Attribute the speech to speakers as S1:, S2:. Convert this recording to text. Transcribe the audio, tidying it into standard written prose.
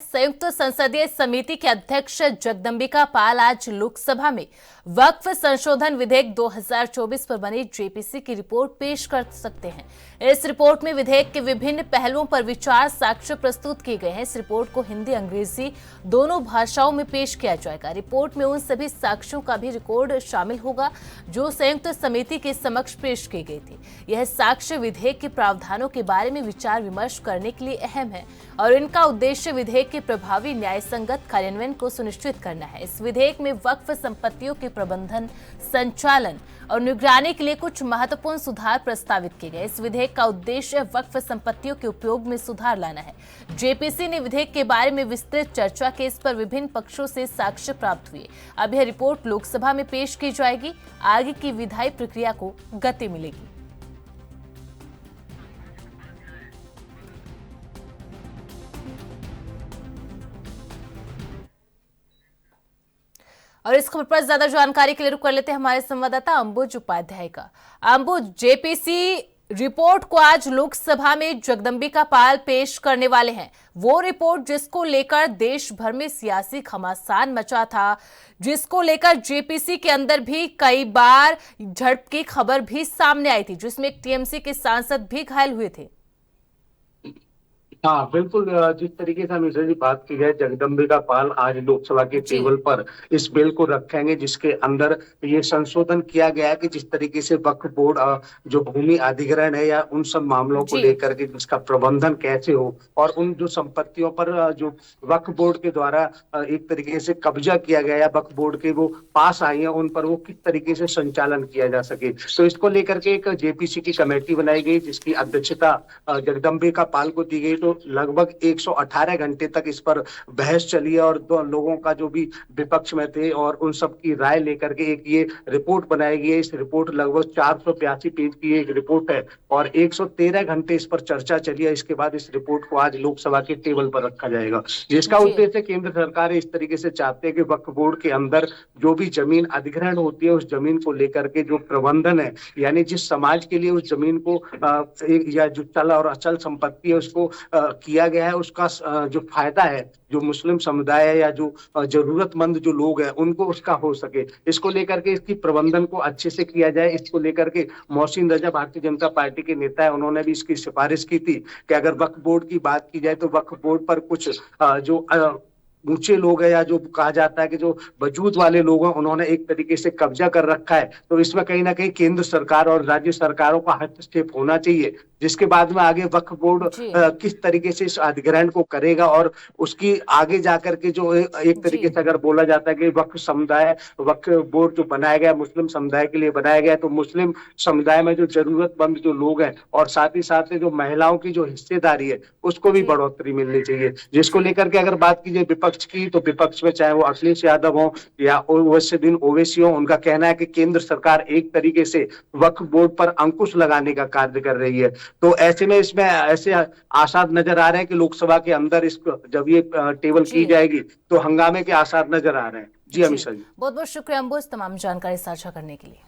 S1: संयुक्त संसदीय समिति के अध्यक्ष जगदंबिका पाल आज लोकसभा में वक्फ संशोधन विधेयक 2024 पर बनी जेपीसी की रिपोर्ट पेश कर सकते हैं। इस रिपोर्ट में विधेयक के विभिन्न पहलुओं पर विचार साक्ष्य प्रस्तुत किए गए हैं। इस रिपोर्ट को हिंदी अंग्रेजी दोनों भाषाओं में पेश किया जाएगा। रिपोर्ट में उन सभी साक्ष्यों का भी रिकॉर्ड शामिल होगा जो संयुक्त समिति के समक्ष पेश की गई थी। यह साक्ष्य विधेयक के प्रावधानों के बारे में विचार विमर्श करने के लिए अहम है और इनका उद्देश्य विधेयक के प्रभावी न्याय संगत कार्यान्वयन को सुनिश्चित करना है। इस विधेयक में वक्फ संपत्तियों के प्रबंधन, संचालन और निगरानी के लिए कुछ महत्वपूर्ण सुधार प्रस्तावित किए गए। इस विधेयक का उद्देश्य वक्फ संपत्तियों के उपयोग में सुधार लाना है। जेपीसी ने विधेयक के बारे में विस्तृत चर्चा की। इस पर विभिन्न पक्षों से साक्ष्य प्राप्त हुए। अब यह रिपोर्ट लोकसभा में पेश की जाएगी। आगे की विधायी प्रक्रिया को गति मिलेगी। और इस खबर पर ज्यादा जानकारी के लिए रुक कर लेते हैं हमारे संवाददाता अंबुज उपाध्याय का। अंबुज, जेपीसी रिपोर्ट को आज लोकसभा में जगदंबिका पाल पेश करने वाले हैं। वो रिपोर्ट जिसको लेकर देश भर में सियासी घमासान मचा था, जिसको लेकर जेपीसी के अंदर भी कई बार झड़प की खबर भी सामने आई थी, जिसमें एक टीएमसी के सांसद भी घायल हुए थे।
S2: हाँ बिल्कुल, जिस तरीके से हमेशा जी बात की जाए, जगदंबिका पाल आज लोकसभा के टेबल पर इस बिल को रखेंगे जिसके अंदर ये संशोधन किया गया है कि जिस तरीके से वक्फ बोर्ड जो भूमि अधिग्रहण है या उन सब मामलों को लेकर के जिसका प्रबंधन कैसे हो और उन जो संपत्तियों पर जो वक्फ बोर्ड के द्वारा एक तरीके से कब्जा किया गया या वक्फ बोर्ड के वो पास आई है उन पर वो किस तरीके से संचालन किया जा सके। तो इसको लेकर के एक जेपीसी की कमेटी बनाई गई जिसकी अध्यक्षता जगदंबिका पाल को दी गई। तो लगभग 118 घंटे तक इस पर बहस चली है और दो लोगों का जो भी विपक्ष में थे और उन सब की राय लेकर के एक ये रिपोर्ट बनाई गई है। इस रिपोर्ट लगभग 482 पेज की एक रिपोर्ट है और 113 घंटे इस पर चर्चा चली है। इसके बाद इस रिपोर्ट को आज लोकसभा के टेबल पर रखा जाएगा, जिसका उद्देश्य केंद्र सरकार इस तरीके से चाहते हैं कि वक्फ बोर्ड के अंदर जो भी जमीन अधिग्रहण होती है उस जमीन को लेकर के जो प्रबंधन है, यानी जिस समाज के लिए उस जमीन को या जो चल और अचल संपत्ति है उसको किया गया है, उसका जो फायदा है जो मुस्लिम समुदाय है या जो जरूरतमंद जो लोग हैं उनको उसका हो सके। इसको लेकर के इसकी प्रबंधन को अच्छे से किया जाए। इसको लेकर के मोहसिन रजा भारतीय जनता पार्टी के नेता है, उन्होंने भी इसकी सिफारिश की थी कि अगर वक्फ बोर्ड की बात की जाए तो वक्फ बोर्ड पर कुछ जो ऊंचे लोग हैं या जो कहा जाता है कि जो वजूद वाले लोग हैं उन्होंने एक तरीके से कब्जा कर रखा है। तो इसमें कहीं ना कहीं केंद्र सरकार और राज्य सरकारों का हस्तक्षेप होना चाहिए, जिसके बाद में आगे वक्फ बोर्ड किस तरीके से इस अधिग्रहण को करेगा और उसकी आगे जाकर के जो एक तरीके से अगर बोला जाता है कि वक्फ समुदाय वक्फ बोर्ड जो बनाया गया मुस्लिम समुदाय के लिए बनाया गया, तो मुस्लिम समुदाय में जो जरूरतमंद जो लोग हैं और साथ ही साथ जो महिलाओं की जो हिस्सेदारी है उसको भी बढ़ोतरी मिलनी चाहिए। जिसको लेकर के अगर बात कीजिए विपक्ष की, तो विपक्ष में चाहे वो अखिलेश यादव हो या ओवैसी हो, उनका कहना है कि केंद्र सरकार एक तरीके से वक्फ बोर्ड पर अंकुश लगाने का कार्य कर रही है। तो ऐसे में इसमें ऐसे आसार नजर आ रहे हैं कि लोकसभा के अंदर इस जब ये टेबल की जाएगी तो हंगामे के आसार नजर आ रहे हैं। जी अमित जी,
S1: बहुत बहुत शुक्रिया अंबुज तमाम जानकारी साझा करने के लिए।